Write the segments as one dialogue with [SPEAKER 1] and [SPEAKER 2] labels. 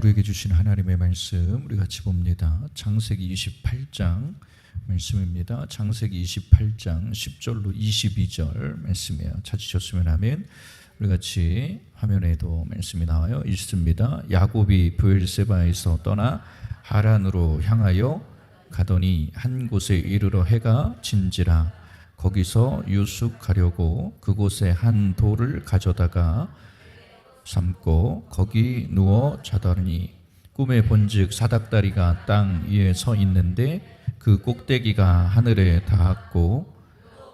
[SPEAKER 1] 우리에게 주신 하나님의 말씀 우리 같이 봅니다. 창세기 28장 말씀입니다. 창세기 28장 10절로 22절 말씀이에요. 찾으셨으면 하면 우리 같이 화면에도 말씀이 나와요. 읽습니다. 야곱이 브엘세바에서 떠나 하란으로 향하여 가더니 한 곳에 이르러 해가 진지라. 거기서 유숙하려고 그곳에 한 돌을 가져다가 삼고 거기 누워 자더니 꿈에 본즉 사닥다리가 땅 위에 서 있는데 그 꼭대기가 하늘에 닿았고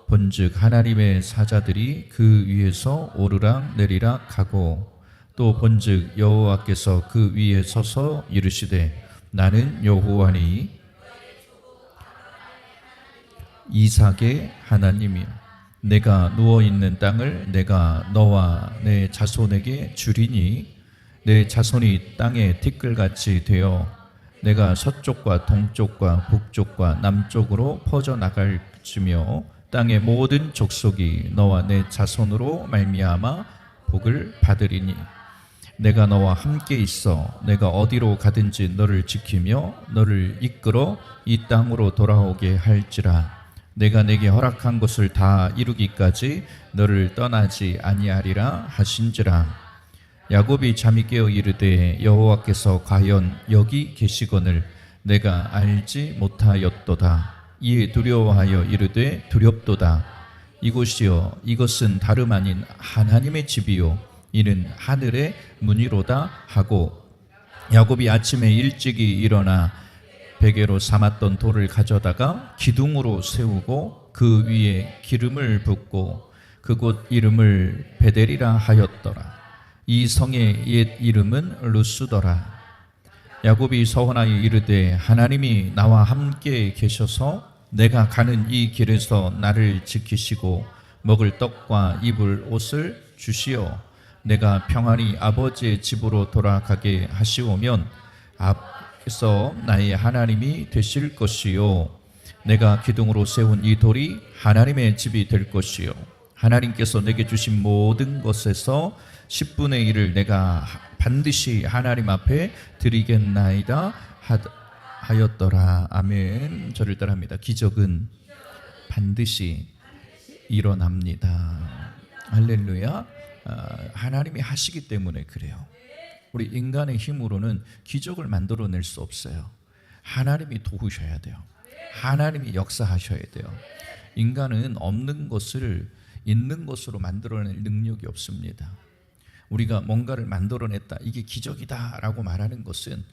[SPEAKER 1] 본즉 하나님의 사자들이 그 위에서 오르락 내리락 하고 또 본즉 여호와께서 그 위에 서서 이르시되 나는 여호와니 이삭의 하나님이요 내가 누워있는 땅을 내가 너와 내 자손에게 주리니 내 자손이 땅의 티끌같이 되어 내가 서쪽과 동쪽과 북쪽과 남쪽으로 퍼져나갈지며 땅의 모든 족속이 너와 내 자손으로 말미암아 복을 받으리니 내가 너와 함께 있어 내가 어디로 가든지 너를 지키며 너를 이끌어 이 땅으로 돌아오게 할지라. 내가 내게 허락한 것을 다 이루기까지 너를 떠나지 아니하리라 하신지라. 야곱이 잠이 깨어 이르되 여호와께서 과연 여기 계시거늘 내가 알지 못하였도다. 이에 두려워하여 이르되 두렵도다. 이곳이여 이것은 다름 아닌 하나님의 집이요 이는 하늘의 문이로다 하고 야곱이 아침에 일찍이 일어나 베개로 삼았던 돌을 가져다가 기둥으로 세우고 그 위에 기름을 붓고 그곳 이름을 베델이라 하였더라. 이 성의 옛 이름은 루스더라. 야곱이 서원하여 이르되 하나님이 나와 함께 계셔서 내가 가는 이 길에서 나를 지키시고 먹을 떡과 입을 옷을 주시어 내가 평안히 아버지의 집으로 돌아가게 하시오면 그래서 나의 하나님이 되실 것이요 내가 기둥으로 세운 이 돌이 하나님의 집이 될 것이요 하나님께서 내게 주신 모든 것에서 10분의 1을 내가 반드시 하나님 앞에 드리겠나이다 하였더라. 아멘. 저를 따라합니다. 기적은 반드시 일어납니다. 할렐루야. 하나님이 하시기 때문에 그래요. 우리 인간의 힘으로는 기적을 만들어낼 수 없어요. 하나님이 도우셔야 돼요. 하나님이 역사하셔야 돼요. 인간은 없는 것을 있는 것으로 만들어낼 능력이 없습니다. 우리가 뭔가를 만들어냈다, 이게 기적이다 라고 말하는 것은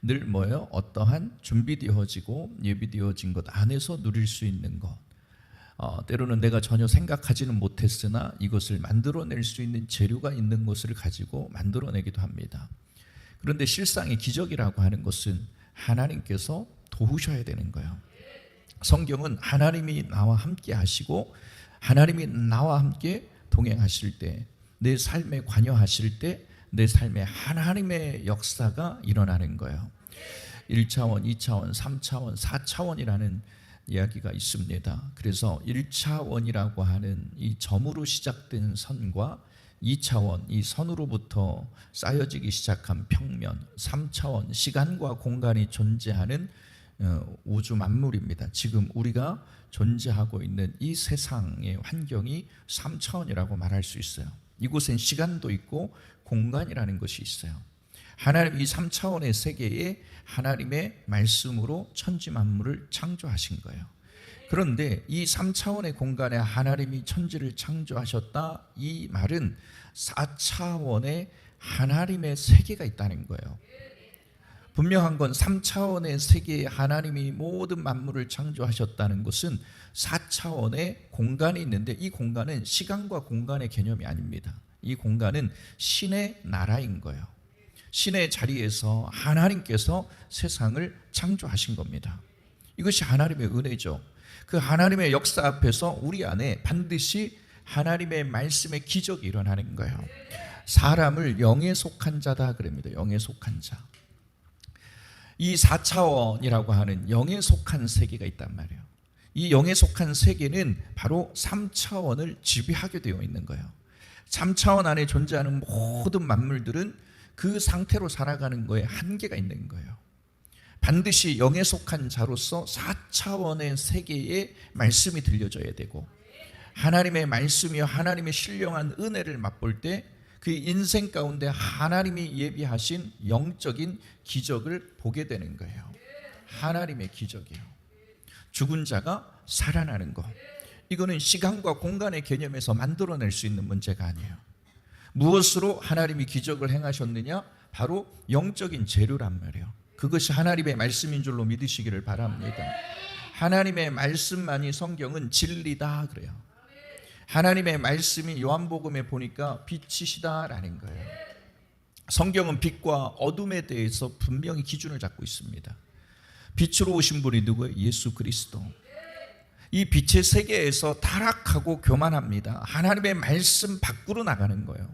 [SPEAKER 1] 늘 뭐예요? 어떠한 준비되어지고 예비되어진 것 안에서 누릴 수 있는 것, 때로는 내가 전혀 생각하지는 못했으나 이것을 만들어낼 수 있는 재료가 있는 것을 가지고 만들어내기도 합니다. 그런데 실상의 기적이라고 하는 것은 하나님께서 도우셔야 되는 거예요. 성경은 하나님이 나와 함께 하시고 하나님이 나와 함께 동행하실 때, 내 삶에 관여하실 때 내 삶에 하나님의 역사가 일어나는 거예요. 1차원, 2차원, 3차원, 4차원이라는 이야기가 있습니다. 그래서 1차원이라고 하는 이 점으로 시작된 선과 2차원, 이 선으로부터 쌓여지기 시작한 평면, 3차원, 시간과 공간이 존재하는 우주 만물입니다. 지금 우리가 존재하고 있는 이 세상의 환경이 3차원이라고 말할 수 있어요. 이곳엔 시간도 있고 공간이라는 것이 있어요. 하나님 이 3차원의 세계에 하나님의 말씀으로 천지 만물을 창조하신 거예요. 그런데 이 3차원의 공간에 하나님이 천지를 창조하셨다, 이 말은 4차원의 하나님의 세계가 있다는 거예요. 분명한 건 3차원의 세계에 하나님이 모든 만물을 창조하셨다는 것은 4차원의 공간이 있는데 이 공간은 시간과 공간의 개념이 아닙니다. 이 공간은 신의 나라인 거예요. 신의 자리에서 하나님께서 세상을 창조하신 겁니다. 이것이 하나님의 은혜죠. 그 하나님의 역사 앞에서 우리 안에 반드시 하나님의 말씀의 기적이 일어나는 거예요. 사람을 영에 속한 자다 그럽니다. 영에 속한 자. 이 4차원이라고 하는 영에 속한 세계가 있단 말이에요. 이 영에 속한 세계는 바로 3차원을 지배하게 되어 있는 거예요. 3차원 안에 존재하는 모든 만물들은 그 상태로 살아가는 거에 한계가 있는 거예요. 반드시 영에 속한 자로서 4차원의 세계의 말씀이 들려줘야 되고, 하나님의 말씀이요 하나님의 신령한 은혜를 맛볼 때 그 인생 가운데 하나님이 예비하신 영적인 기적을 보게 되는 거예요. 하나님의 기적이요. 죽은 자가 살아나는 것, 이거는 시간과 공간의 개념에서 만들어낼 수 있는 문제가 아니에요. 무엇으로 하나님이 기적을 행하셨느냐? 바로 영적인 재료란 말이에요. 그것이 하나님의 말씀인 줄로 믿으시기를 바랍니다. 하나님의 말씀만이, 성경은 진리다 그래요. 하나님의 말씀이 요한복음에 보니까 빛이시다라는 거예요. 성경은 빛과 어둠에 대해서 분명히 기준을 잡고 있습니다. 빛으로 오신 분이 누구예요? 예수 그리스도. 이 빛의 세계에서 타락하고 교만합니다. 하나님의 말씀 밖으로 나가는 거예요.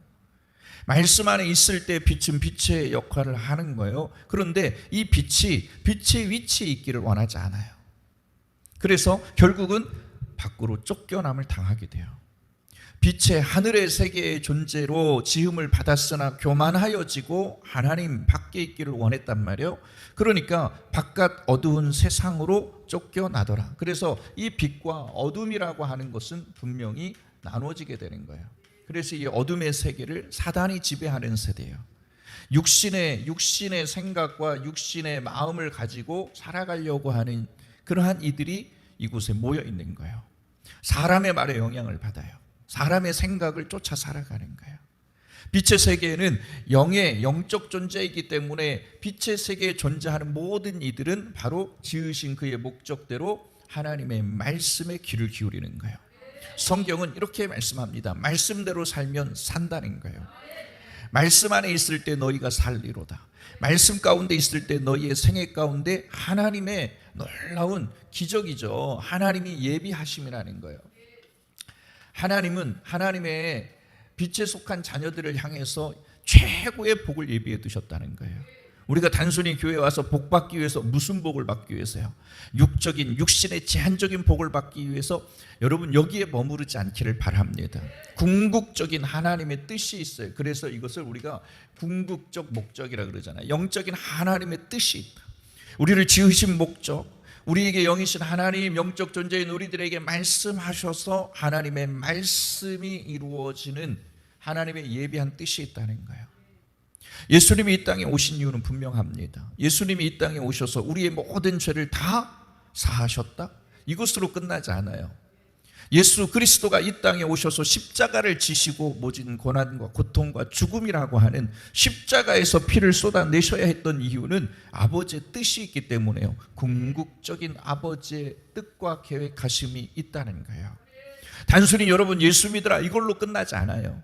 [SPEAKER 1] 말씀 안에 있을 때 빛은 빛의 역할을 하는 거예요. 그런데 이 빛이 빛의 위치에 있기를 원하지 않아요. 그래서 결국은 밖으로 쫓겨남을 당하게 돼요. 빛의 하늘의 세계의 존재로 지음을 받았으나 교만하여지고 하나님 밖에 있기를 원했단 말이에요. 그러니까 바깥 어두운 세상으로 쫓겨나더라. 그래서 이 빛과 어둠이라고 하는 것은 분명히 나눠지게 되는 거예요. 그래서 이 어둠의 세계를 사단이 지배하는 세대예요. 육신의 생각과 육신의 마음을 가지고 살아가려고 하는 그러한 이들이 이곳에 모여 있는 거예요. 사람의 말에 영향을 받아요. 사람의 생각을 쫓아 살아가는 거예요. 빛의 세계에는 영적 존재이기 때문에 빛의 세계에 존재하는 모든 이들은 바로 지으신 그의 목적대로 하나님의 말씀에 귀를 기울이는 거예요. 성경은 이렇게 말씀합니다. 말씀대로 살면 산다는 거예요. 말씀 안에 있을 때 너희가 살리로다. 말씀 가운데 있을 때 너희의 생애 가운데 하나님의 놀라운 기적이죠. 하나님이 예비하심이라는 거예요. 하나님은 하나님의 빛에 속한 자녀들을 향해서 최고의 복을 예비해 두셨다는 거예요. 우리가 단순히 교회에 와서 복 받기 위해서, 무슨 복을 받기 위해서요? 육신의 제한적인 복을 받기 위해서 여러분 여기에 머무르지 않기를 바랍니다. 궁극적인 하나님의 뜻이 있어요. 그래서 이것을 우리가 궁극적 목적이라 그러잖아요. 영적인 하나님의 뜻이 있다. 우리를 지으신 목적, 우리에게 영이신 하나님, 영적 존재인 우리들에게 말씀하셔서 하나님의 말씀이 이루어지는 하나님의 예비한 뜻이 있다는 거예요. 예수님이 이 땅에 오신 이유는 분명합니다. 예수님이 이 땅에 오셔서 우리의 모든 죄를 다 사하셨다? 이것으로 끝나지 않아요. 예수 그리스도가 이 땅에 오셔서 십자가를 지시고 모진 고난과 고통과 죽음이라고 하는 십자가에서 피를 쏟아내셔야 했던 이유는 아버지의 뜻이 있기 때문에요. 궁극적인 아버지의 뜻과 계획하심이 있다는 거예요. 단순히 여러분 예수 믿으라 이걸로 끝나지 않아요.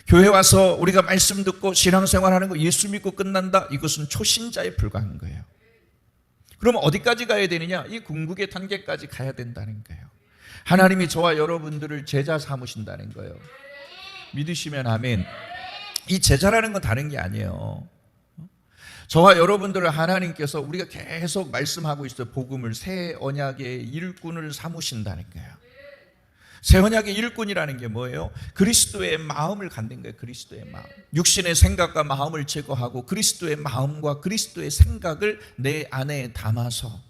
[SPEAKER 1] 교회 와서 우리가 말씀 듣고 신앙생활하는 거 예수 믿고 끝난다? 이것은 초신자에 불과한 거예요. 그러면 어디까지 가야 되느냐? 이 궁극의 단계까지 가야 된다는 거예요. 하나님이 저와 여러분들을 제자 삼으신다는 거예요. 믿으시면 아멘. 이 제자라는 건 다른 게 아니에요. 저와 여러분들을 하나님께서, 우리가 계속 말씀하고 있어요. 복음을, 새 언약의 일꾼을 삼으신다는 거예요. 새 언약의 일꾼이라는 게 뭐예요? 그리스도의 마음을 갖는 거예요. 그리스도의 마음. 육신의 생각과 마음을 제거하고 그리스도의 마음과 그리스도의 생각을 내 안에 담아서.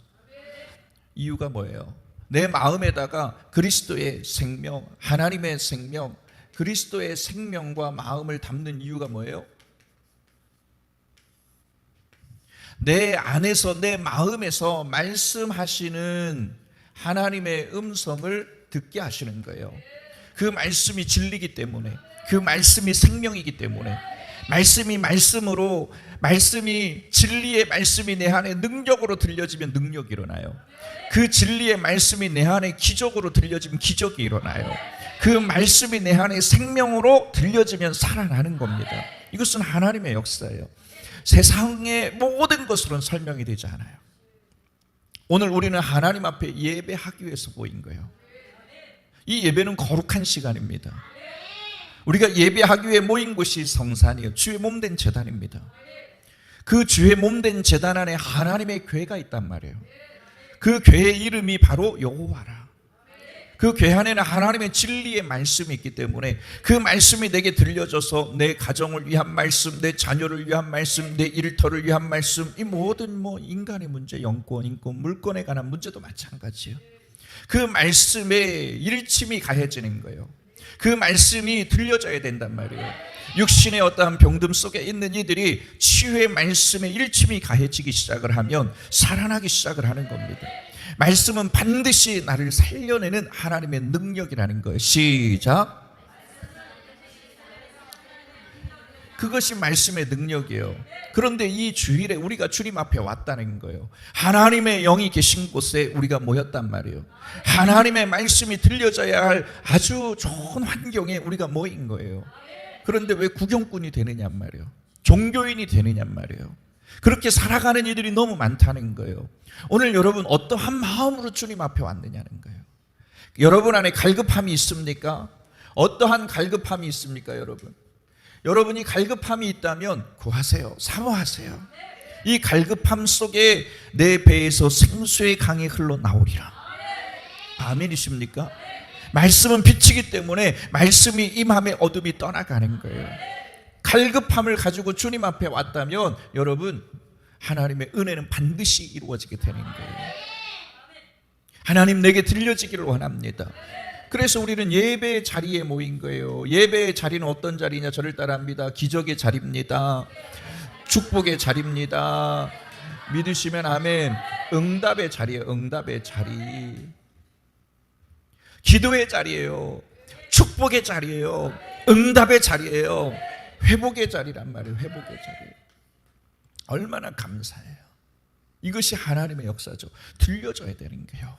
[SPEAKER 1] 이유가 뭐예요? 내 마음에다가 그리스도의 생명, 하나님의 생명, 그리스도의 생명과 마음을 담는 이유가 뭐예요? 내 안에서, 내 마음에서 말씀하시는 하나님의 음성을 듣게 하시는 거예요. 그 말씀이 진리이기 때문에, 그 말씀이 생명이기 때문에, 말씀이 진리의 말씀이 내 안에 능력으로 들려지면 능력이 일어나요. 그 진리의 말씀이 내 안에 기적으로 들려지면 기적이 일어나요. 그 말씀이 내 안에 생명으로 들려지면 살아나는 겁니다. 이것은 하나님의 역사예요. 세상의 모든 것으로는 설명이 되지 않아요. 오늘 우리는 하나님 앞에 예배하기 위해서 모인 거예요. 이 예배는 거룩한 시간입니다. 우리가 예배하기 위해 모인 곳이 성산이에요. 주의 몸된 제단입니다. 그 주의 몸된 제단 안에 하나님의 궤가 있단 말이에요. 그 궤의 이름이 바로 여호와라. 그 괴 안에는 하나님의 진리의 말씀이 있기 때문에 그 말씀이 내게 들려져서 내 가정을 위한 말씀, 내 자녀를 위한 말씀, 내 일터를 위한 말씀, 이 모든 인간의 문제, 영권, 인권, 물권에 관한 문제도 마찬가지예요. 그 말씀에 일침이 가해지는 거예요. 그 말씀이 들려져야 된단 말이에요. 육신의 어떠한 병듦 속에 있는 이들이 치유의 말씀에 일침이 가해지기 시작을 하면 살아나기 시작을 하는 겁니다. 말씀은 반드시 나를 살려내는 하나님의 능력이라는 거예요. 시작. 그것이 말씀의 능력이에요. 그런데 이 주일에 우리가 주님 앞에 왔다는 거예요. 하나님의 영이 계신 곳에 우리가 모였단 말이에요. 하나님의 말씀이 들려져야 할 아주 좋은 환경에 우리가 모인 거예요. 그런데 왜 구경꾼이 되느냐 말이에요. 종교인이 되느냐 말이에요. 그렇게 살아가는 이들이 너무 많다는 거예요. 오늘 여러분 어떠한 마음으로 주님 앞에 왔느냐는 거예요. 여러분 안에 갈급함이 있습니까? 어떠한 갈급함이 있습니까, 여러분? 여러분이 갈급함이 있다면 구하세요. 사모하세요. 이 갈급함 속에 내 배에서 생수의 강이 흘러나오리라. 아멘이십니까? 말씀은 빛이기 때문에 말씀이 임함에 어둠이 떠나가는 거예요. 갈급함을 가지고 주님 앞에 왔다면 여러분 하나님의 은혜는 반드시 이루어지게 되는 거예요. 하나님 내게 들려지기를 원합니다. 그래서 우리는 예배의 자리에 모인 거예요. 예배의 자리는 어떤 자리냐? 저를 따라합니다. 기적의 자리입니다. 축복의 자리입니다. 믿으시면 아멘. 응답의 자리예요. 응답의 자리. 기도의 자리예요. 축복의 자리예요. 응답의 자리예요. 회복의 자리란 말이에요. 회복의 자리. 얼마나 감사해요. 이것이 하나님의 역사죠. 들려줘야 되는 거예요.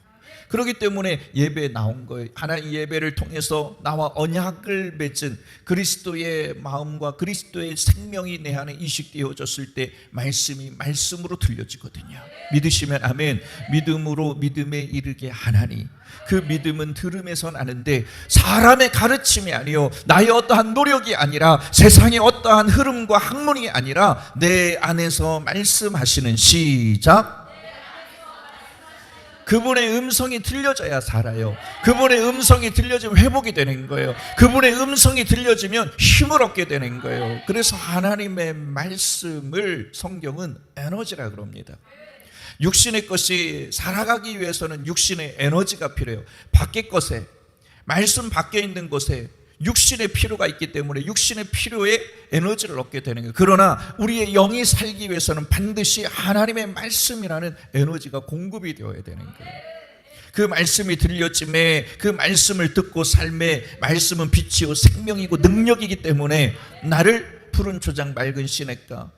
[SPEAKER 1] 그렇기 때문에 예배에 나온 거예요. 하나님 예배를 통해서 나와 언약을 맺은 그리스도의 마음과 그리스도의 생명이 내 안에 이식되어졌을 때 말씀이 말씀으로 들려지거든요. 믿으시면 아멘. 믿음으로 믿음에 이르게 하나니 그 믿음은 들음에서 나는데 사람의 가르침이 아니요 나의 어떠한 노력이 아니라 세상의 어떠한 흐름과 학문이 아니라 내 안에서 말씀하시는 시작. 그분의 음성이 들려져야 살아요. 그분의 음성이 들려지면 회복이 되는 거예요. 그분의 음성이 들려지면 힘을 얻게 되는 거예요. 그래서 하나님의 말씀을 성경은 에너지라 그럽니다. 육신의 것이 살아가기 위해서는 육신의 에너지가 필요해요. 밖의 것에, 말씀 밖에 있는 것에 육신의 필요가 있기 때문에 육신의 필요에 에너지를 얻게 되는 거예요. 그러나 우리의 영이 살기 위해서는 반드시 하나님의 말씀이라는 에너지가 공급이 되어야 되는 거예요. 그 말씀이 들려짐에 그 말씀을 듣고 삶에 말씀은 빛이요 생명이고 능력이기 때문에 나를 푸른 초장 맑은 시냇가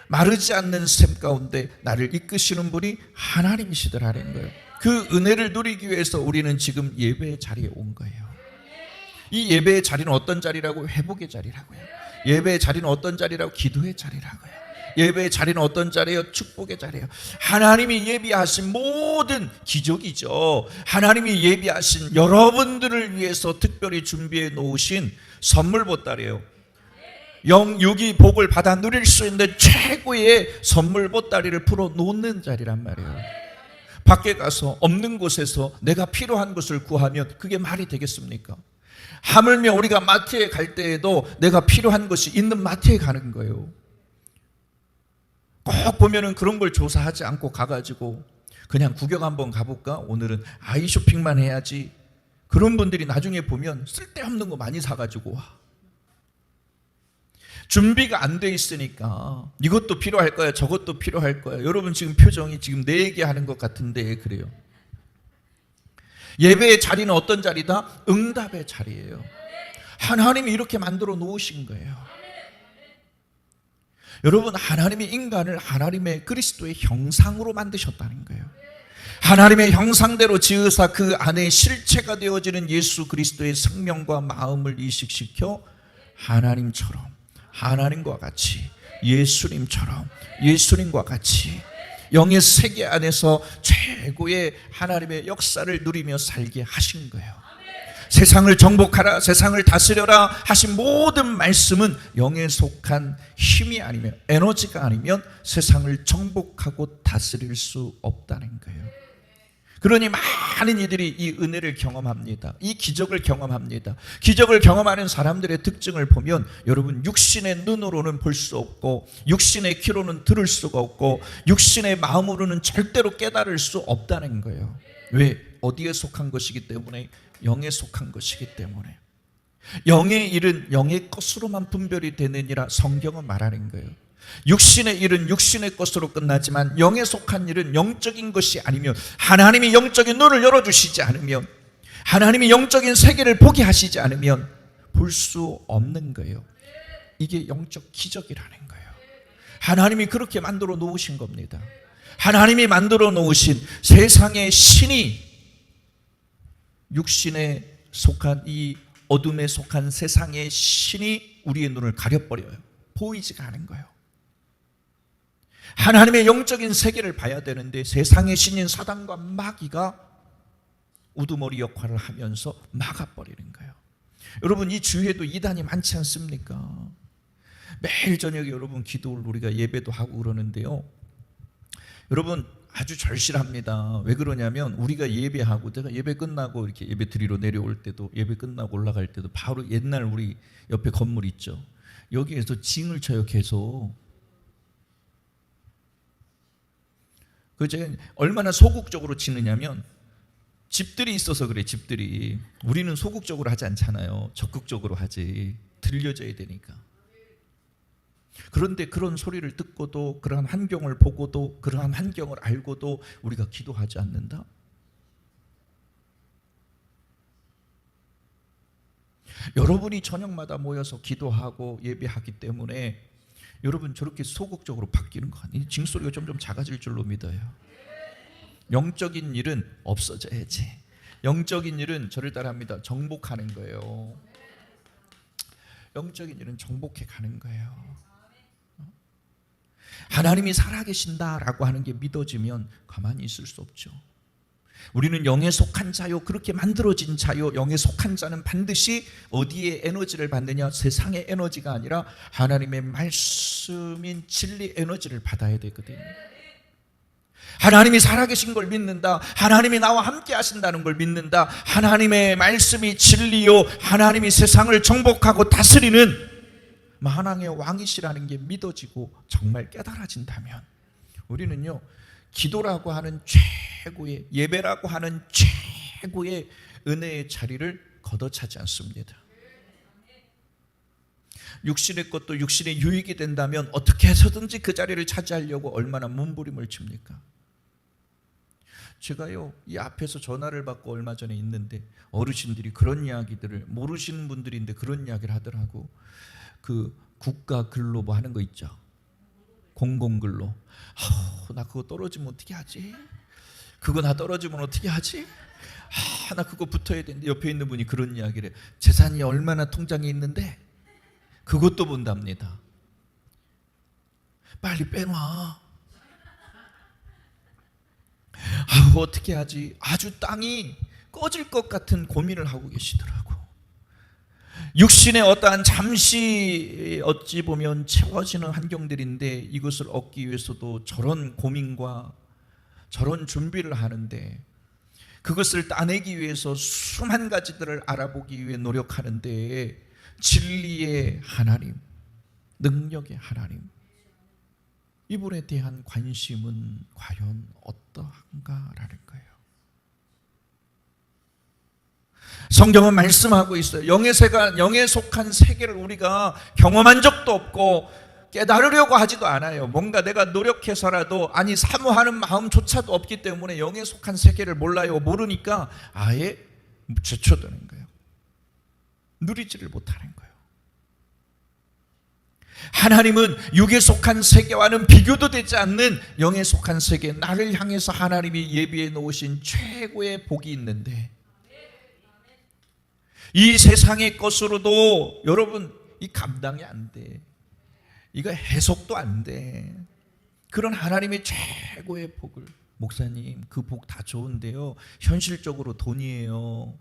[SPEAKER 1] 마르지 않는 샘 가운데 나를 이끄시는 분이 하나님이시더라는 거예요. 그 은혜를 누리기 위해서 우리는 지금 예배의 자리에 온 거예요. 이 예배의 자리는 어떤 자리라고? 회복의 자리라고요. 예배의 자리는 어떤 자리라고? 기도의 자리라고요. 예배의 자리는 어떤 자리예요? 축복의 자리예요. 하나님이 예비하신 모든 기적이죠. 하나님이 예비하신 여러분들을 위해서 특별히 준비해 놓으신 선물 보따리예요. 영육이 복을 받아 누릴 수 있는 최고의 선물 보따리를 풀어 놓는 자리란 말이에요. 밖에 가서 없는 곳에서 내가 필요한 것을 구하면 그게 말이 되겠습니까? 하물며 우리가 마트에 갈 때에도 내가 필요한 것이 있는 마트에 가는 거예요. 꼭 보면은 그런 걸 조사하지 않고 가가지고 그냥 구경 한번 가볼까? 오늘은 아이 쇼핑만 해야지. 그런 분들이 나중에 보면 쓸데없는 거 많이 사가지고 와. 준비가 안 돼 있으니까 이것도 필요할 거야, 저것도 필요할 거야. 여러분 지금 표정이 지금 내 얘기하는 것 같은데 그래요. 예배의 자리는 어떤 자리다? 응답의 자리예요. 하나님이 이렇게 만들어 놓으신 거예요. 여러분 하나님이 인간을 하나님의 그리스도의 형상으로 만드셨다는 거예요. 하나님의 형상대로 지으사 그 안에 실체가 되어지는 예수 그리스도의 생명과 마음을 이식시켜 하나님처럼 하나님과 같이 예수님처럼 예수님과 같이 영의 세계 안에서 최고의 하나님의 역사를 누리며 살게 하신 거예요. 세상을 정복하라, 세상을 다스려라 하신 모든 말씀은 영에 속한 힘이 아니면 에너지가 아니면 세상을 정복하고 다스릴 수 없다는 거예요. 그러니 많은 이들이 이 은혜를 경험합니다. 이 기적을 경험합니다. 기적을 경험하는 사람들의 특징을 보면 여러분, 육신의 눈으로는 볼 수 없고 육신의 귀로는 들을 수가 없고 육신의 마음으로는 절대로 깨달을 수 없다는 거예요. 왜? 어디에 속한 것이기 때문에? 영에 속한 것이기 때문에. 영의 일은 영의 것으로만 분별이 되느니라 성경은 말하는 거예요. 육신의 일은 육신의 것으로 끝나지만 영에 속한 일은 영적인 것이 아니면, 하나님이 영적인 눈을 열어주시지 않으면, 하나님이 영적인 세계를 보게 하시지 않으면 볼 수 없는 거예요. 이게 영적 기적이라는 거예요. 하나님이 그렇게 만들어 놓으신 겁니다. 하나님이 만들어 놓으신 세상의 신이 육신에 속한, 이 어둠에 속한 세상의 신이 우리의 눈을 가려버려요. 보이지가 않은 거예요. 하나님의 영적인 세계를 봐야 되는데 세상의 신인 사단과 마귀가 우두머리 역할을 하면서 막아버리는 거예요. 여러분, 이 주위에도 이단이 많지 않습니까? 매일 저녁에 여러분 기도를 우리가 예배도 하고 그러는데요, 여러분 아주 절실합니다. 왜 그러냐면 우리가 예배하고, 제가 예배 끝나고 이렇게 예배 드리러 내려올 때도, 예배 끝나고 올라갈 때도 바로 옛날 우리 옆에 건물 있죠, 여기에서 징을 쳐요. 계속. 그 제가 얼마나 소극적으로 치느냐면, 집들이 있어서 그래. 집들이, 우리는 소극적으로 하지 않잖아요. 적극적으로 하지. 들려져야 되니까. 그런데 그런 소리를 듣고도, 그러한 환경을 보고도, 그러한 환경을 알고도 우리가 기도하지 않는다? 여러분이 저녁마다 모여서 기도하고 예배하기 때문에 여러분 저렇게 소극적으로 바뀌는 거 아니에요? 징소리가 점점 작아질 줄로 믿어요. 영적인 일은 없어져야지. 영적인 일은 저를 따라합니다. 정복하는 거예요. 영적인 일은 정복해 가는 거예요. 하나님이 살아계신다라고 하는 게 믿어지면 가만히 있을 수 없죠. 우리는 영에 속한 자요, 그렇게 만들어진 자요. 영에 속한 자는 반드시 어디에 에너지를 받느냐? 세상의 에너지가 아니라 하나님의 말씀인 진리 에너지를 받아야 되거든요. 하나님이 살아계신 걸 믿는다, 하나님이 나와 함께 하신다는 걸 믿는다, 하나님의 말씀이 진리요, 하나님이 세상을 정복하고 다스리는 만왕의 왕이시라는 게 믿어지고 정말 깨달아진다면 우리는요, 기도라고 하는 최고의, 예배라고 하는 최고의 은혜의 자리를 걷어차지 않습니다. 육신의 것도 육신의 유익이 된다면 어떻게 해서든지 그 자리를 차지하려고 얼마나 몸부림을 칩니까? 제가요, 이 앞에서 전화를 받고 얼마 전에 있는데 어르신들이 그런 이야기들을, 모르시는 분들인데 그런 이야기를 하더라고. 그 국가 근로 뭐 하는 거 있죠, 공공근로. 나 그거 떨어지면 어떻게 하지? 그거 나 떨어지면 어떻게 하지? 나 그거 붙어야 되는데. 옆에 있는 분이 그런 이야기를 해. 재산이 얼마나 통장에 있는데 그것도 본답니다. 빨리 빼놔. 어떻게 하지? 아주 땅이 꺼질 것 같은 고민을 하고 계시더라고. 육신의 어떠한 잠시 어찌 보면 채워지는 환경들인데 이것을 얻기 위해서도 저런 고민과 저런 준비를 하는데, 그것을 따내기 위해서 수만 가지들을 알아보기 위해 노력하는데 진리의 하나님, 능력의 하나님, 이분에 대한 관심은 과연 어떠한가라는 거예요. 성경은 말씀하고 있어요. 영에 속한 세계를 우리가 경험한 적도 없고 깨달으려고 하지도 않아요. 뭔가 내가 노력해서라도, 아니 사모하는 마음조차도 없기 때문에 영에 속한 세계를 몰라요. 모르니까 아예 제쳐드는 거예요. 누리지를 못하는 거예요. 하나님은 육에 속한 세계와는 비교도 되지 않는 영에 속한 세계, 나를 향해서 하나님이 예비해 놓으신 최고의 복이 있는데, 이 세상의 것으로도 여러분 이 감당이 안 돼. 이거 해석도 안 돼. 그런 하나님의 최고의 복을, 목사님 그 복 다 좋은데요, 현실적으로 돈이에요.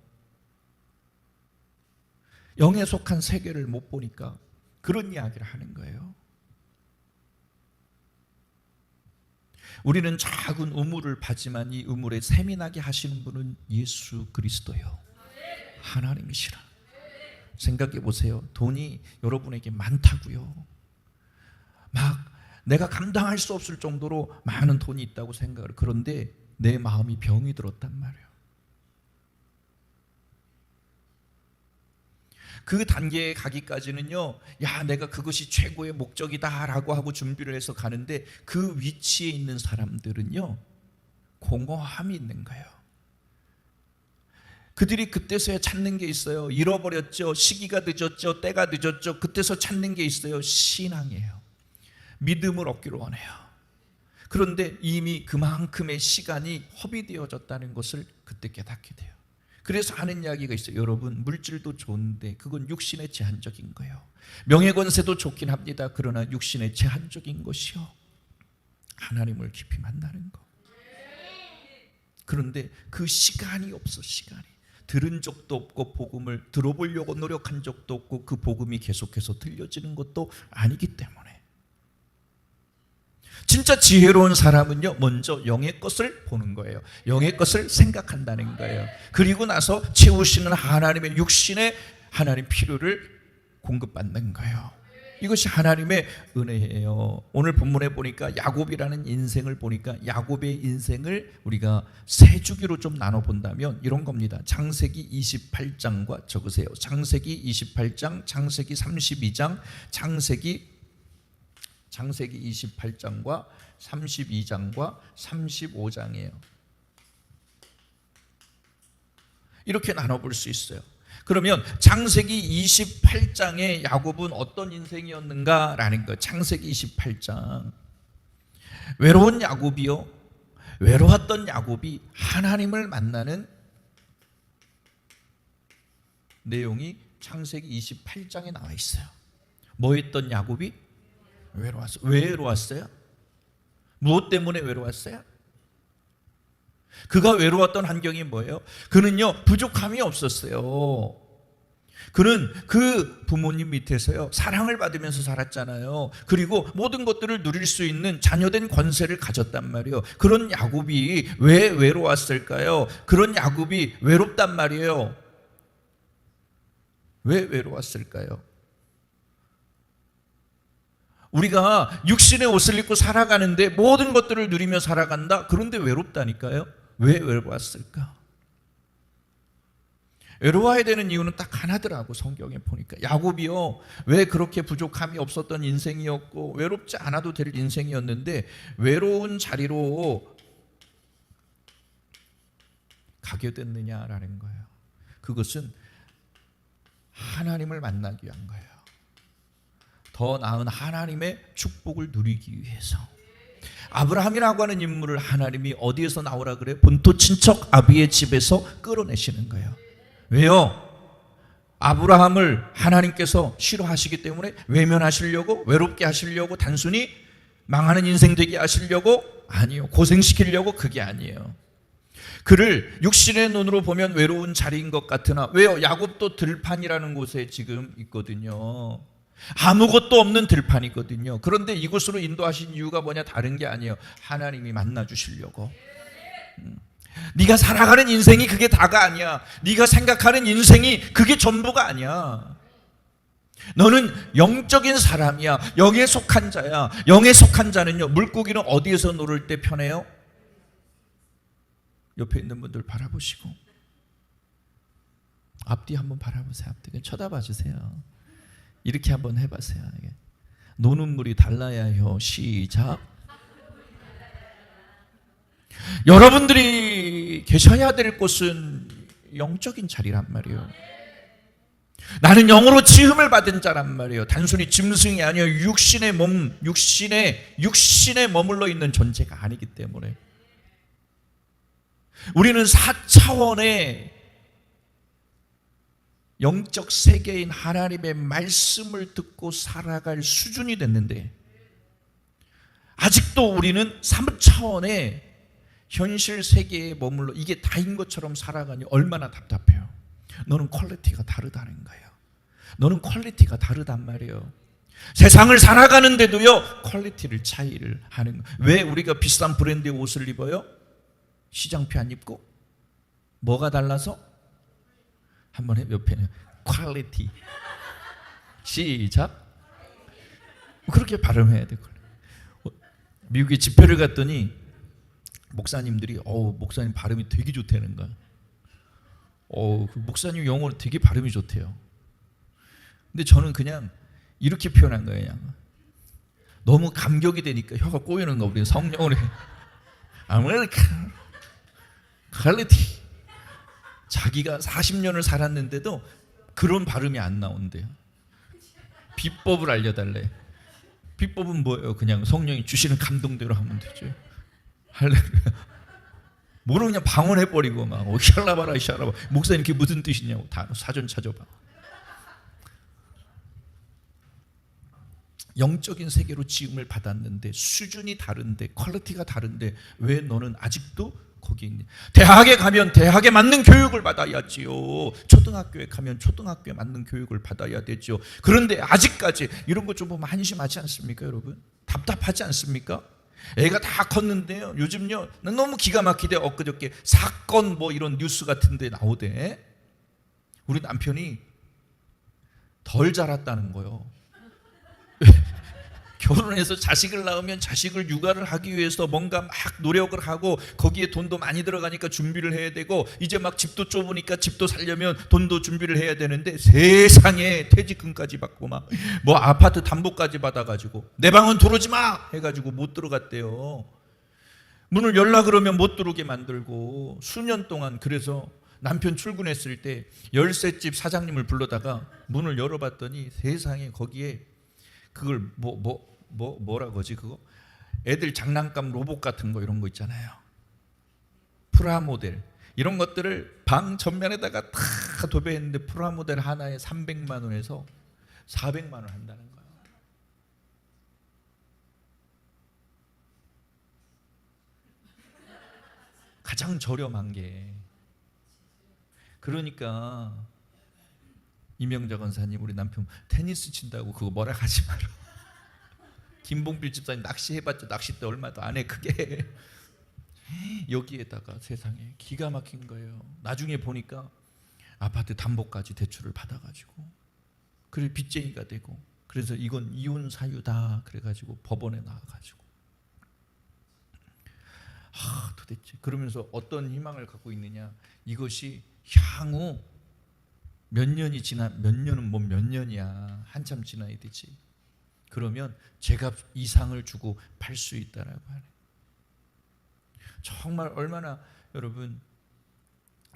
[SPEAKER 1] 영에 속한 세계를 못 보니까 그런 이야기를 하는 거예요. 우리는 작은 우물을 파지만 이 우물에 샘이 나게 하시는 분은 예수 그리스도요, 하나님이시라. 생각해 보세요. 돈이 여러분에게 많다고요. 막 내가 감당할 수 없을 정도로 많은 돈이 있다고 생각을. 그런데 내 마음이 병이 들었단 말이에요. 그 단계에 가기까지는요, 야, 내가 그것이 최고의 목적이다라고 하고 준비를 해서 가는데, 그 위치에 있는 사람들은요, 공허함이 있는 거예요. 그들이 그때서야 찾는 게 있어요. 잃어버렸죠. 시기가 늦었죠. 때가 늦었죠. 그때서 찾는 게 있어요. 신앙이에요. 믿음을 얻기를 원해요. 그런데 이미 그만큼의 시간이 허비되어졌다는 것을 그때 깨닫게 돼요. 그래서 하는 이야기가 있어요. 여러분, 물질도 좋은데 그건 육신의 제한적인 거예요. 명예권세도 좋긴 합니다. 그러나 육신의 제한적인 것이요, 하나님을 깊이 만나는 거. 그런데 그 시간이 없어. 시간이 들은 적도 없고 복음을 들어보려고 노력한 적도 없고 그 복음이 계속해서 들려지는 것도 아니기 때문에, 진짜 지혜로운 사람은요, 먼저 영의 것을 보는 거예요. 영의 것을 생각한다는 거예요. 그리고 나서 채우시는 하나님의 육신의 하나님 필요를 공급받는 거예요. 이것이 하나님의 은혜예요. 오늘 본문에 보니까 야곱이라는 인생을 보니까, 야곱의 인생을 우리가 세 주기로 좀 나눠 본다면 이런 겁니다. 창세기 28장과 적으세요. 창세기 28장, 창세기 32장, 창세기 28장과 32장과 35장이에요. 이렇게 나눠볼 수 있어요. 그러면 창세기 28장의 야곱은 어떤 인생이었는가라는 거예요. 창세기 28장, 외로운 야곱이요, 외로웠던 야곱이 하나님을 만나는 내용이 창세기 28장에 나와 있어요. 뭐 했던 야곱이? 외로웠어요. 왜 외로웠어요? 무엇 때문에 외로웠어요? 그가 외로웠던 환경이 뭐예요? 그는요, 부족함이 없었어요. 그는 그 부모님 밑에서요, 사랑을 받으면서 살았잖아요. 그리고 모든 것들을 누릴 수 있는 자녀된 권세를 가졌단 말이에요. 그런 야곱이 왜 외로웠을까요? 그런 야곱이 외롭단 말이에요. 왜 외로웠을까요? 우리가 육신의 옷을 입고 살아가는데 모든 것들을 누리며 살아간다. 그런데 외롭다니까요. 왜 외로웠을까? 외로워야 되는 이유는 딱 하나더라고. 성경에 보니까 야곱이요, 왜 그렇게 부족함이 없었던 인생이었고 외롭지 않아도 될 인생이었는데 외로운 자리로 가게 됐느냐라는 거예요. 그것은 하나님을 만나기 위한 거예요. 더 나은 하나님의 축복을 누리기 위해서. 아브라함이라고 하는 인물을 하나님이 어디에서 나오라 그래요? 본토 친척 아비의 집에서 끌어내시는 거예요. 왜요? 아브라함을 하나님께서 싫어하시기 때문에 외면하시려고, 외롭게 하시려고, 단순히 망하는 인생 되게 하시려고? 아니요. 고생시키려고? 그게 아니에요. 그를 육신의 눈으로 보면 외로운 자리인 것 같으나, 왜요? 야곱도 들판이라는 곳에 지금 있거든요. 아무것도 없는 들판이거든요. 그런데 이곳으로 인도하신 이유가 뭐냐? 다른 게 아니에요. 하나님이 만나주시려고. 네가 살아가는 인생이 그게 다가 아니야. 네가 생각하는 인생이 그게 전부가 아니야. 너는 영적인 사람이야. 영에 속한 자야. 영에 속한 자는요, 물고기는 어디에서 놀을 때 편해요? 옆에 있는 분들 바라보시고, 앞뒤 한번 바라보세요. 앞뒤 쳐다봐 주세요. 이렇게 한번 해보세요. 노는 물이 달라야 해요. 시작. 여러분들이 계셔야 될 곳은 영적인 자리란 말이에요. 나는 영으로 지음을 받은 자란 말이에요. 단순히 짐승이 아니에요. 육신의 몸, 육신에 머물러 있는 존재가 아니기 때문에 우리는 4차원의 영적 세계인 하나님의 말씀을 듣고 살아갈 수준이 됐는데, 아직도 우리는 3차원의 현실 세계에 머물러 이게 다인 것처럼 살아가니 얼마나 답답해요. 너는 퀄리티가 다르다는 거예요. 너는 퀄리티가 다르단 말이에요. 세상을 살아가는데도요 퀄리티를 차이를 하는 거예요. 왜 우리가 비싼 브랜드의 옷을 입어요? 시장표 안 입고? 뭐가 달라서? 한번 해, 옆에는 퀄리티. 시작. 그렇게 발음해야 돼. 미국에 집회를 갔더니 목사님들이 목사님 발음이 되게 좋다는 거야. 그 목사님 영어로 되게 발음이 좋대요. 근데 저는 그냥 이렇게 표현한 거예요. 그냥. 너무 감격이 되니까 혀가 꼬이는 거. 우리 성령으로 아메리카 퀄리티. 자기가 40년을 살았는데도 그런 발음이 안 나온대요. 비법을 알려달래. 비법은 뭐예요? 그냥 성령이 주시는 감동대로 하면 되죠. 할렐루야. 모르면 그냥 방언해버리고 막 샬라바라 샬라바. 목사님 그게 무슨 뜻이냐고 다 사전 찾아봐. 영적인 세계로 지음을 받았는데 수준이 다른데 퀄리티가 다른데 왜 너는 아직도 거기 있냐? 대학에 가면 대학에 맞는 교육을 받아야지요. 초등학교에 가면 초등학교에 맞는 교육을 받아야 되죠. 그런데 아직까지 이런 거 좀 보면 한심하지 않습니까, 여러분? 답답하지 않습니까? 애가 다 컸는데요. 요즘요, 난 너무 기가 막히대. 엊그저께 사건 뭐 이런 뉴스 같은데 나오대. 우리 남편이 덜 자랐다는 거요. 결혼해서 자식을 낳으면 자식을 육아를 하기 위해서 뭔가 막 노력을 하고 거기에 돈도 많이 들어가니까 준비를 해야 되고 이제 막 집도 좁으니까 집도 살려면 돈도 준비를 해야 되는데 세상에 퇴직금까지 받고 막 뭐 아파트 담보까지 받아가지고 내 방은 들어오지 마 해가지고 못 들어갔대요. 문을 열라 그러면 못 들어오게 만들고 수년 동안. 그래서 남편 출근했을 때 열쇠집 사장님을 불러다가 문을 열어봤더니 세상에 거기에 그걸 뭐라 그러지 그거? 애들 장난감 로봇 같은 거 이런 거 있잖아요. 프라모델 이런 것들을 방 전면에다가 다 도배했는데 프라모델 하나에 300만 원에서 400만 원 한다는 거예요. 가장 저렴한 게. 그러니까 이명자 권사님 우리 남편 테니스 친다고 그거 뭐라 하지 마라. 김봉필 집사님 낚시해봤자 낚싯대 얼마도 안 해. 그게 여기에다가 세상에 기가 막힌 거예요. 나중에 보니까 아파트 담보까지 대출을 받아가지고 그래 빚쟁이가 되고 그래서 이건 이혼 사유다 그래가지고 법원에 나와가지고 도대체 그러면서 어떤 희망을 갖고 있느냐. 이것이 향후 몇 년이 지나 몇 년은 뭐 몇 년이야 한참 지나야 되지. 그러면 제값 이상을 주고 팔 수 있다라고 하네. 정말 얼마나 여러분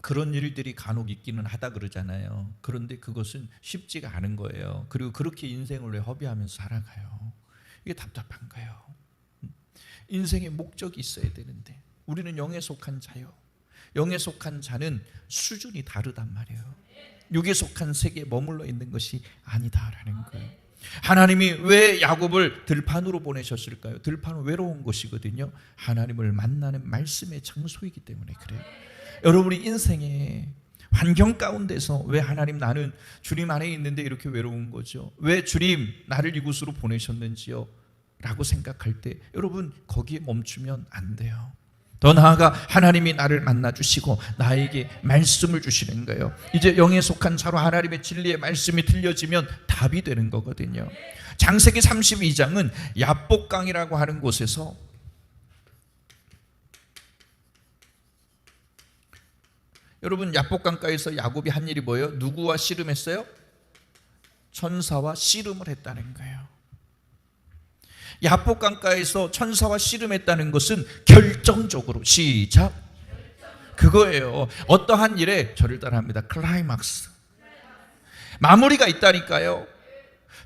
[SPEAKER 1] 그런 일들이 간혹 있기는 하다 그러잖아요. 그런데 그것은 쉽지가 않은 거예요. 그리고 그렇게 인생을 왜 허비하면서 살아가요? 이게 답답한 거예요. 인생의 목적이 있어야 되는데 우리는 영에 속한 자요. 영에 속한 자는 수준이 다르단 말이에요. 육에 속한 세계에 머물러 있는 것이 아니다라는 거예요. 하나님이 왜 야곱을 들판으로 보내셨을까요? 들판은 외로운 곳이거든요. 하나님을 만나는 말씀의 장소이기 때문에 그래요. 여러분이 인생의 환경 가운데서 왜 하나님 나는 주님 안에 있는데 이렇게 외로운 거죠? 왜 주님 나를 이곳으로 보내셨는지요? 라고 생각할 때 여러분 거기에 멈추면 안 돼요. 더 나아가 하나님이 나를 만나주시고 나에게 말씀을 주시는 거예요. 이제 영에 속한 자로 하나님의 진리의 말씀이 들려지면 답이 되는 거거든요. 창세기 32장은 야복강이라고 하는 곳에서 여러분 야복강가에서 야곱이 한 일이 뭐예요? 누구와 씨름했어요? 천사와 씨름을 했다는 거예요. 야복강가에서 천사와 씨름했다는 것은 결정적으로 시작 그거예요. 어떠한 일에 저를 따라합니다. 클라이막스 마무리가 있다니까요.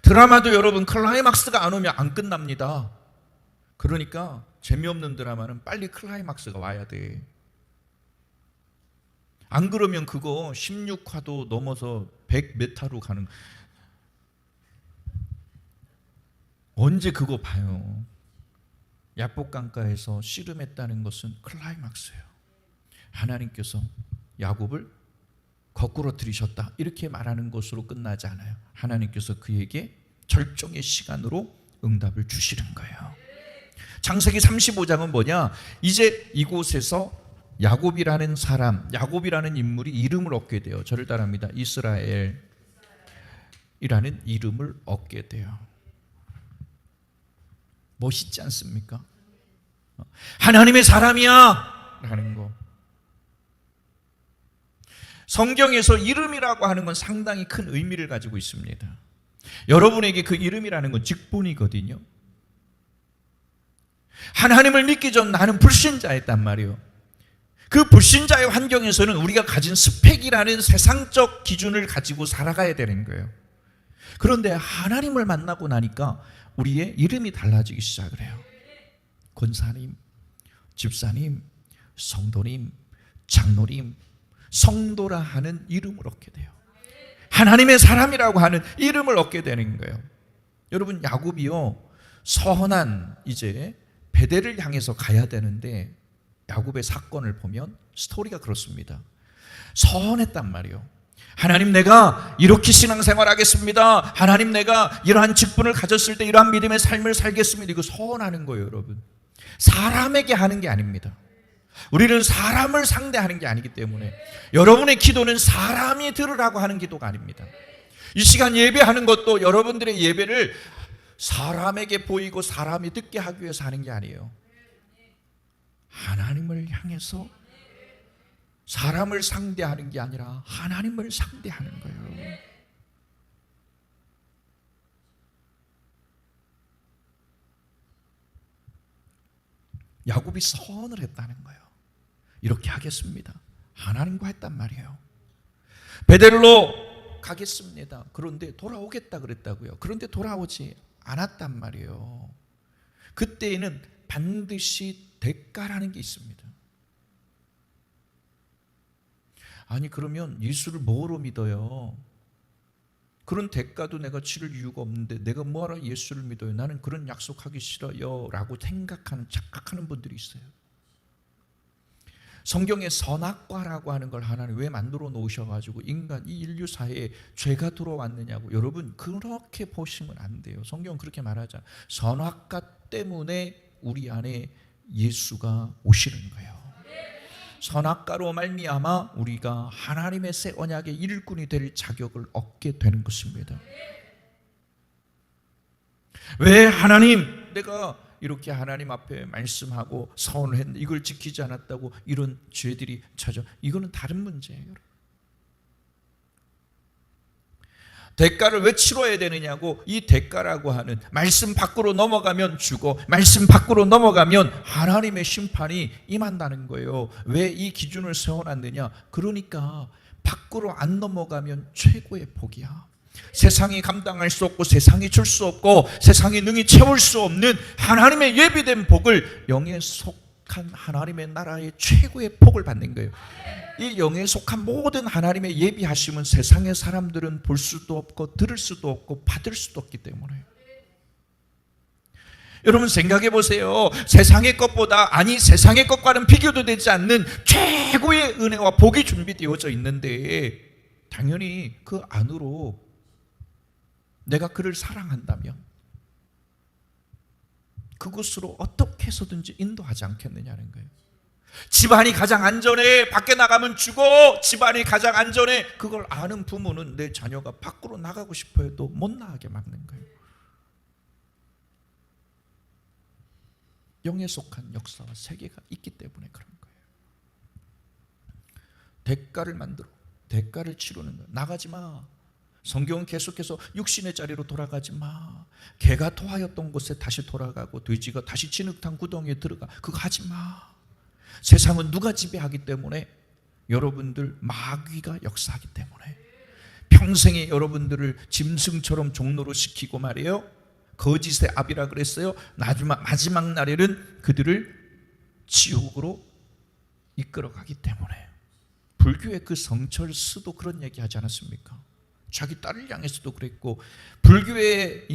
[SPEAKER 1] 드라마도 여러분 클라이막스가 안 오면 안 끝납니다. 그러니까 재미없는 드라마는 빨리 클라이막스가 와야 돼. 안 그러면 그거 16화도 넘어서 100메타로 가는. 언제 그거 봐요. 야복강가에서 씨름했다는 것은 클라이막스예요. 하나님께서 야곱을 거꾸로 들이셨다 이렇게 말하는 것으로 끝나지 않아요. 하나님께서 그에게 절정의 시간으로 응답을 주시는 거예요. 창세기 35장은 뭐냐? 이제 이곳에서 야곱이라는 사람, 야곱이라는 인물이 이름을 얻게 돼요. 저를 따라합니다. 이스라엘이라는 이름을 얻게 돼요. 멋있지 않습니까? 하나님의 사람이야 라는 거. 성경에서 이름이라고 하는 건 상당히 큰 의미를 가지고 있습니다. 여러분에게 그 이름이라는 건 직분이거든요. 하나님을 믿기 전 나는 불신자였단 말이에요. 그 불신자의 환경에서는 우리가 가진 스펙이라는 세상적 기준을 가지고 살아가야 되는 거예요. 그런데 하나님을 만나고 나니까 우리의 이름이 달라지기 시작을 해요. 권사님, 집사님, 성도님, 장로님, 성도라 하는 이름을 얻게 돼요. 하나님의 사람이라고 하는 이름을 얻게 되는 거예요. 여러분, 야곱이요, 선한 이제 베델을 향해서 가야 되는데 야곱의 사건을 보면 스토리가 그렇습니다. 선했단 말이에요. 하나님, 내가 이렇게 신앙생활 하겠습니다. 하나님, 내가 이러한 직분을 가졌을 때 이러한 믿음의 삶을 살겠습니다. 이거 선하는 거예요, 여러분. 사람에게 하는 게 아닙니다. 우리는 사람을 상대하는 게 아니기 때문에 여러분의 기도는 사람이 들으라고 하는 기도가 아닙니다. 이 시간 예배하는 것도 여러분들의 예배를 사람에게 보이고 사람이 듣게 하기 위해서 하는 게 아니에요. 하나님을 향해서 사람을 상대하는 게 아니라 하나님을 상대하는 거예요. 야곱이 선을 했다는 거예요. 이렇게 하겠습니다. 하나님과 했단 말이에요. 베델로 가겠습니다. 그런데 돌아오겠다 그랬다고요. 그런데 돌아오지 않았단 말이에요. 그때에는 반드시 대가라는 게 있습니다. 아니, 그러면 예수를 뭐로 믿어요? 그런 대가도 내가 치를 이유가 없는데 내가 뭐하러 예수를 믿어요? 나는 그런 약속하기 싫어요 라고 생각하는, 착각하는 분들이 있어요. 성경에 선악과라고 하는 걸 하나님 왜 만들어 놓으셔가지고 인간, 이 인류 사회에 죄가 들어왔느냐고. 여러분, 그렇게 보시면 안 돼요. 성경은 그렇게 말하잖아요. 선악과 때문에 우리 안에 예수가 오시는 거예요. 선악과로 말미암아 우리가 하나님의 새 언약의 일꾼이 될 자격을 얻게 되는 것입니다. 왜 하나님, 내가 이렇게 하나님 앞에 말씀하고 서원을 했는데 이걸 지키지 않았다고 이런 죄들이 찾아? 이거는 다른 문제예요. 대가를 왜 치러야 되느냐고. 이 대가라고 하는, 말씀 밖으로 넘어가면 죽어, 말씀 밖으로 넘어가면 하나님의 심판이 임한다는 거예요. 왜 이 기준을 세워놨느냐? 그러니까 밖으로 안 넘어가면 최고의 복이야. 세상이 감당할 수 없고 세상이 줄 수 없고 세상이 능히 채울 수 없는 하나님의 예비된 복을, 영에 속한 하나님의 나라의 최고의 복을 받는 거예요. 이 영에 속한 모든 하나님의 예비하심은 세상의 사람들은 볼 수도 없고 들을 수도 없고 받을 수도 없기 때문에. 여러분, 생각해 보세요. 세상의 것보다, 아니 세상의 것과는 비교도 되지 않는 최고의 은혜와 복이 준비되어져 있는데 당연히 그 안으로 내가 그를 사랑한다면 그곳으로 어떻게 해서든지 인도하지 않겠느냐는 거예요. 집안이 가장 안전해, 밖에 나가면 죽어, 집안이 가장 안전해, 그걸 아는 부모는 내 자녀가 밖으로 나가고 싶어 해도 못 나가게 막는 거예요. 영에 속한 역사와 세계가 있기 때문에 그런 거예요. 대가를 만들어, 대가를 치르는 거예요. 나가지 마. 성경은 계속해서 육신의 자리로 돌아가지 마. 개가 토하였던 곳에 다시 돌아가고 돼지가 다시 진흙탕 구덩이에 들어가. 그거 하지 마. 세상은 누가 지배하기 때문에? 여러분들 마귀가 역사하기 때문에. 평생에 여러분들을 짐승처럼 종노로 시키고 말이에요. 거짓의 압이라 그랬어요. 마지막 날에는 그들을 지옥으로 이끌어가기 때문에. 불교의 그 성철스도 그런 얘기 하지 않았습니까? 자기 딸을 향해서도 그랬고, 불교의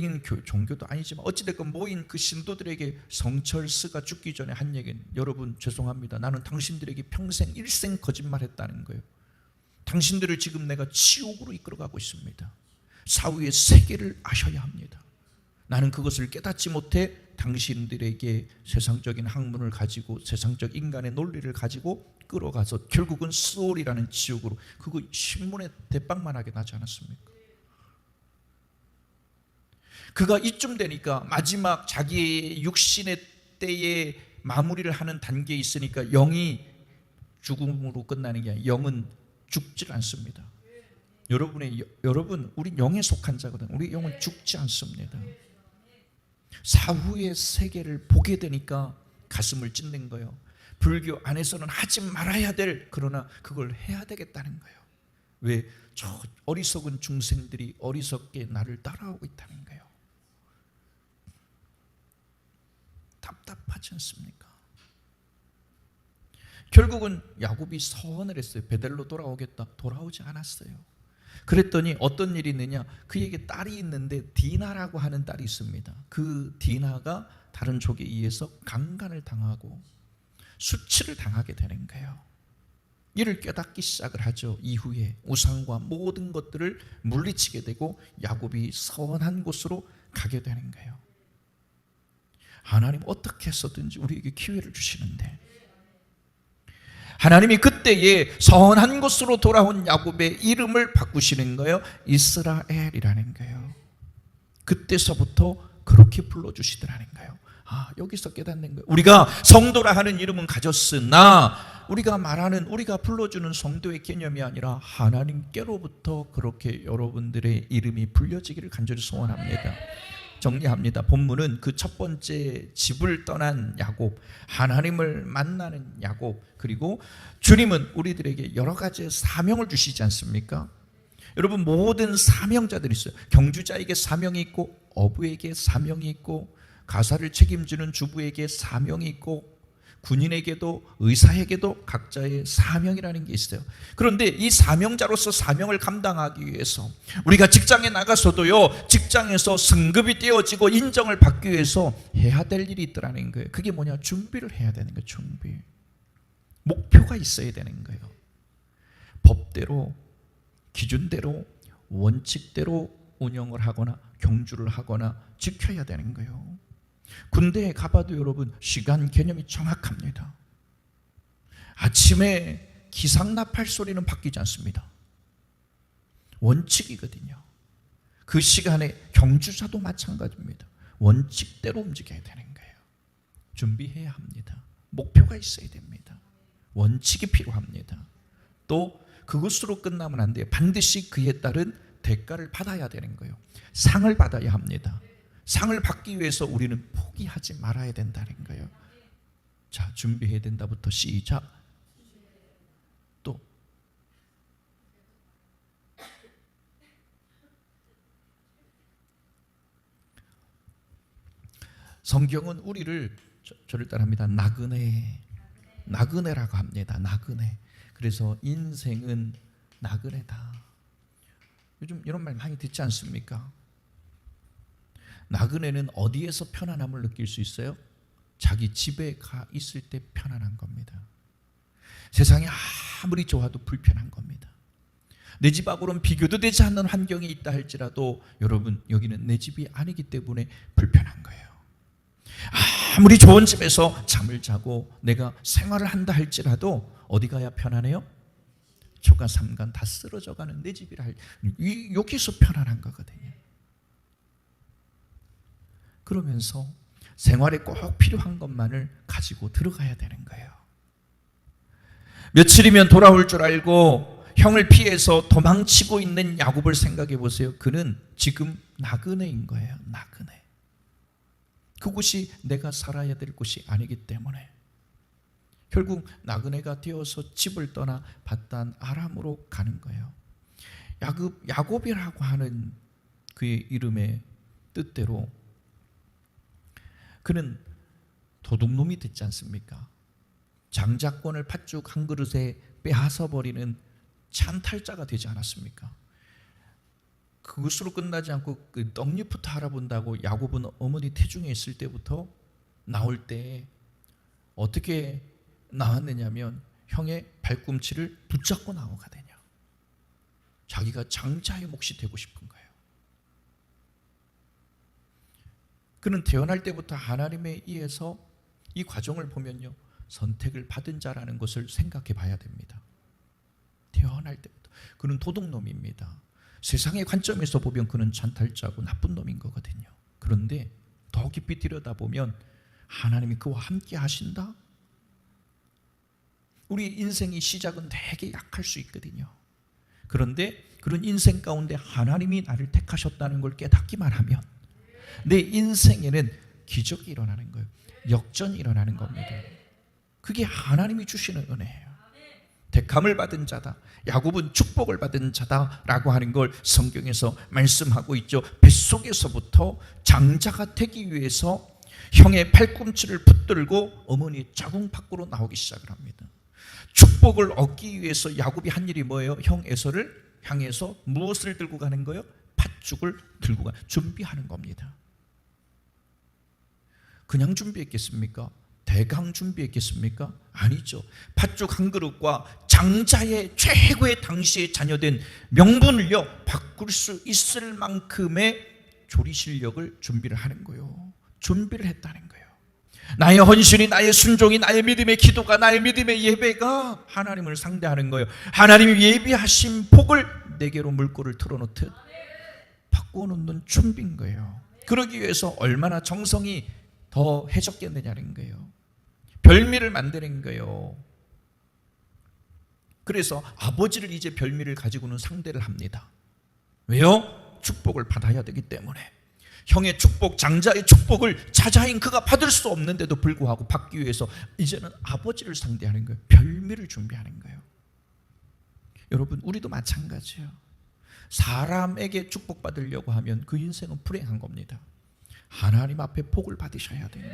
[SPEAKER 1] 종교도 아니지만 어찌됐건 모인 그 신도들에게 성철스가 죽기 전에 한 얘기는, 여러분 죄송합니다, 나는 당신들에게 평생 일생 거짓말했다는 거예요. 당신들을 지금 내가 지옥으로 이끌어가고 있습니다. 사후의 세계를 아셔야 합니다. 나는 그것을 깨닫지 못해 당신들에게 세상적인 학문을 가지고 세상적 인간의 논리를 가지고 끌어가서 결국은 스올이라는 지옥으로, 그거 신문에 대빵만하게 나지 않았습니까? 그가 이쯤 되니까 마지막 자기의 육신의 때에 마무리를 하는 단계에 있으니까 영이 죽음으로 끝나는 게 아니라 영은 죽질 않습니다. 여러분, 우리 영에 속한 자거든. 우리 영은 죽지 않습니다. 사후의 세계를 보게 되니까 가슴을 찢는 거예요. 불교 안에서는 하지 말아야 될, 그러나 그걸 해야 되겠다는 거예요. 왜? 저 어리석은 중생들이 어리석게 나를 따라오고 있다는 거예요. 답답하지 않습니까? 결국은 야곱이 서원을 했어요. 베델로 돌아오겠다. 돌아오지 않았어요. 그랬더니 어떤 일이 있느냐, 그에게 딸이 있는데 디나라고 하는 딸이 있습니다. 그 디나가 다른 족에 의해서 강간을 당하고 수치를 당하게 되는 거예요. 이를 깨닫기 시작을 하죠. 이후에 우상과 모든 것들을 물리치게 되고 야곱이 서원한 곳으로 가게 되는 거예요. 하나님 어떻게 해서든지 우리에게 기회를 주시는데, 하나님이 그때에 선한 곳으로 돌아온 야곱의 이름을 바꾸시는 거예요. 이스라엘이라는 거예요. 그때서부터 그렇게 불러주시더라는 거예요. 여기서 깨닫는 거예요. 우리가 성도라 하는 이름은 가졌으나 우리가 말하는, 우리가 불러주는 성도의 개념이 아니라 하나님께로부터 그렇게 여러분들의 이름이 불려지기를 간절히 소원합니다. 정리합니다. 본문은 그 첫 번째 집을 떠난 야곱, 하나님을 만나는 야곱, 그리고 주님은 우리들에게 여러 가지 사명을 주시지 않습니까? 여러분, 모든 사명자들이 있어요. 경주자에게 사명이 있고, 어부에게 사명이 있고, 가사를 책임지는 주부에게 사명이 있고, 군인에게도 의사에게도 각자의 사명이라는 게 있어요. 그런데 이 사명자로서 사명을 감당하기 위해서 우리가 직장에 나가서도요, 직장에서 승급이 떼어지고 인정을 받기 위해서 해야 될 일이 있더라는 거예요. 그게 뭐냐? 준비를 해야 되는 거예요. 준비. 목표가 있어야 되는 거예요. 법대로, 기준대로, 원칙대로 운영을 하거나 경주를 하거나 지켜야 되는 거예요. 군대에 가봐도 여러분, 시간 개념이 정확합니다. 아침에 기상나팔 소리는 바뀌지 않습니다. 원칙이거든요. 그 시간에 경주자도 마찬가지입니다. 원칙대로 움직여야 되는 거예요. 준비해야 합니다. 목표가 있어야 됩니다. 원칙이 필요합니다. 또 그것으로 끝나면 안 돼요. 반드시 그에 따른 대가를 받아야 되는 거예요. 상을 받아야 합니다. 상을 받기 위해서 우리는 포기하지 말아야 된다는 거예요. 자, 준비해야 된다부터 시작. 또 성경은 우리를 저를 따라합니다. 나그네라고 합니다. 나그네. 그래서 인생은 나그네다. 요즘 이런 말 많이 듣지 않습니까? 나그네는 어디에서 편안함을 느낄 수 있어요? 자기 집에 가 있을 때 편안한 겁니다. 세상이 아무리 좋아도 불편한 겁니다. 내 집 하고는 비교도 되지 않는 환경에 있다 할지라도 여러분, 여기는 내 집이 아니기 때문에 불편한 거예요. 아무리 좋은 집에서 잠을 자고 내가 생활을 한다 할지라도 어디 가야 편안해요? 초가 삼간 다 쓰러져가는 내 집이라 여기서 편안한 거거든요. 그러면서 생활에 꼭 필요한 것만을 가지고 들어가야 되는 거예요. 며칠이면 돌아올 줄 알고 형을 피해서 도망치고 있는 야곱을 생각해 보세요. 그는 지금 나그네인 거예요. 나그네. 그곳이 내가 살아야 될 곳이 아니기 때문에 결국 나그네가 되어서 집을 떠나 밧단 아람으로 가는 거예요. 야곱이라고 하는 그의 이름의 뜻대로 그는 도둑놈이 됐지 않습니까? 장자권을 팥죽 한 그릇에 빼앗아버리는 찬탈자가 되지 않았습니까? 그것으로 끝나지 않고 그 떡잎부터 알아본다고 야곱은 어머니 태중에 있을 때부터 나올 때 어떻게 나왔느냐면 형의 발꿈치를 붙잡고 나오거든요. 자기가 장자의 몫이 되고 싶은 거예요. 그는 태어날 때부터 하나님에 의해서 이 과정을 보면요, 선택을 받은 자라는 것을 생각해 봐야 됩니다. 태어날 때부터. 그는 도둑놈입니다. 세상의 관점에서 보면 그는 찬탈자고 나쁜 놈인 거거든요. 그런데 더 깊이 들여다보면 하나님이 그와 함께 하신다? 우리 인생의 시작은 되게 약할 수 있거든요. 그런데 그런 인생 가운데 하나님이 나를 택하셨다는 걸 깨닫기만 하면 내 인생에는 기적이 일어나는 거예요. 역전이 일어나는 겁니다. 그게 하나님이 주시는 은혜예요. 택함을 받은 자다, 야곱은 축복을 받은 자다라고 하는 걸 성경에서 말씀하고 있죠. 뱃속에서부터 장자가 되기 위해서 형의 팔꿈치를 붙들고 어머니 자궁 밖으로 나오기 시작을 합니다. 축복을 얻기 위해서 야곱이 한 일이 뭐예요? 형 에서를 향해서 무엇을 들고 가는 거예요? 팥죽을 들고 준비하는 겁니다. 그냥 준비했겠습니까? 대강 준비했겠습니까? 아니죠. 팥죽 한 그릇과 장자의 최고의 당시에 자녀된 명분을요 바꿀 수 있을 만큼의 조리 실력을 준비를 하는 거예요. 준비를 했다는 거예요. 나의 헌신이, 나의 순종이, 나의 믿음의 기도가, 나의 믿음의 예배가 하나님을 상대하는 거예요. 하나님이 예비하신 복을 내게로 물꼬를 틀어놓듯 바꿔놓는 준비인 거예요. 그러기 위해서 얼마나 정성이 더 해졌겠느냐는 거예요. 별미를 만드는 거예요. 그래서 아버지를 이제 별미를 가지고는 상대를 합니다. 왜요? 축복을 받아야 되기 때문에. 형의 축복, 장자의 축복을 자자인 그가 받을 수 없는데도 불구하고 받기 위해서 이제는 아버지를 상대하는 거예요. 별미를 준비하는 거예요. 여러분, 우리도 마찬가지예요. 사람에게 축복받으려고 하면 그 인생은 불행한 겁니다. 하나님 앞에 복을 받으셔야 돼요.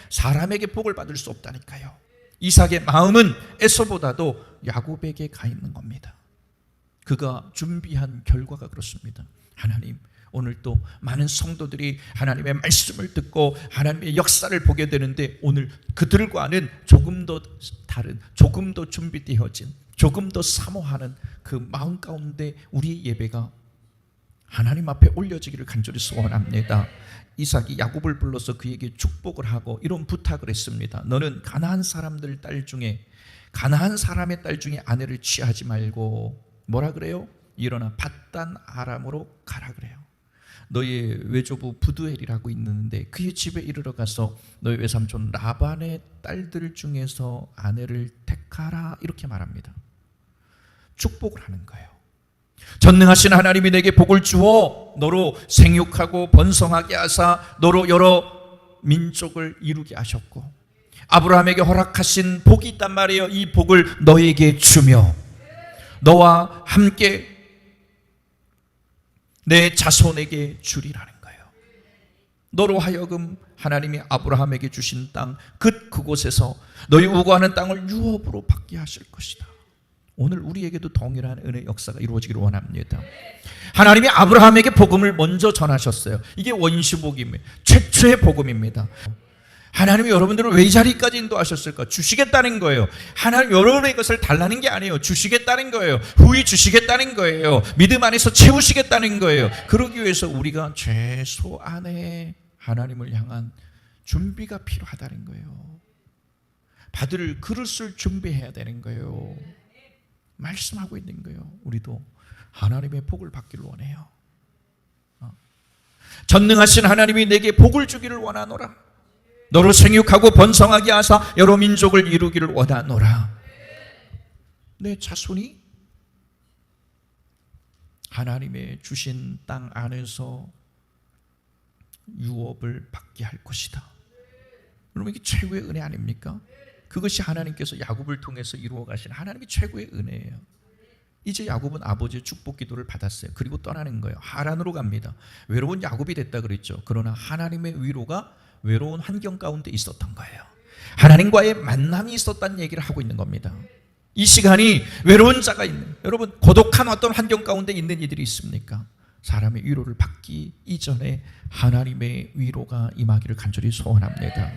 [SPEAKER 1] 사람에게 복을 받을 수 없다니까요. 이삭의 마음은 에서보다도 야곱에게 가 있는 겁니다. 그가 준비한 결과가 그렇습니다. 하나님, 오늘 또 많은 성도들이 하나님의 말씀을 듣고 하나님의 역사를 보게 되는데 오늘 그들과는 조금 더 다른, 조금 더 준비되어진, 조금 더 사모하는 그 마음 가운데 우리의 예배가 하나님 앞에 올려지기를 간절히 소원합니다. 이삭이 야곱을 불러서 그에게 축복을 하고 이런 부탁을 했습니다. 너는 가나안 사람들 딸 중에, 가나안 사람의 딸 중에 아내를 취하지 말고 뭐라 그래요? 일어나 밧단 아람으로 가라 그래요. 너의 외조부 부두엘이라고 있는데 그의 집에 이르러 가서 너의 외삼촌 라반의 딸들 중에서 아내를 택하라, 이렇게 말합니다. 축복을 하는 거예요. 전능하신 하나님이 내게 복을 주어 너로 생육하고 번성하게 하사 너로 여러 민족을 이루게 하셨고 아브라함에게 허락하신 복이 있단 말이에요. 이 복을 너에게 주며 너와 함께 내 자손에게 주리라는 거예요. 너로 하여금 하나님이 아브라함에게 주신 땅, 그곳에서 너희 우고하는 땅을 유업으로 받게 하실 것이다. 오늘 우리에게도 동일한 은혜의 역사가 이루어지기를 원합니다. 하나님이 아브라함에게 복음을 먼저 전하셨어요. 이게 원시복음이에요. 최초의 복음입니다. 하나님이 여러분들을 왜 이 자리까지 인도하셨을까? 주시겠다는 거예요. 하나님 여러분의 것을 달라는 게 아니에요. 주시겠다는 거예요. 후히 주시겠다는 거예요. 믿음 안에서 채우시겠다는 거예요. 그러기 위해서 우리가 최소한의 하나님을 향한 준비가 필요하다는 거예요. 받을 그릇을 준비해야 되는 거예요. 말씀하고 있는 거예요. 우리도 하나님의 복을 받기를 원해요. 전능하신 하나님이 내게 복을 주기를 원하노라. 너로 생육하고 번성하게 하사 여러 민족을 이루기를 원하노라. 내 자손이 하나님의 주신 땅 안에서 유업을 받게 할 것이다. 여러분, 이게 최고의 은혜 아닙니까? 그것이 하나님께서 야곱을 통해서 이루어 가신 하나님의 최고의 은혜예요. 이제 야곱은 아버지의 축복 기도를 받았어요. 그리고 떠나는 거예요. 하란으로 갑니다. 외로운 야곱이 됐다 그랬죠. 그러나 하나님의 위로가 외로운 환경 가운데 있었던 거예요. 하나님과의 만남이 있었다는 얘기를 하고 있는 겁니다. 이 시간이 외로운 자가 있는, 여러분 고독한 어떤 환경 가운데 있는 이들이 있습니까? 사람의 위로를 받기 이전에 하나님의 위로가 임하기를 간절히 소원합니다.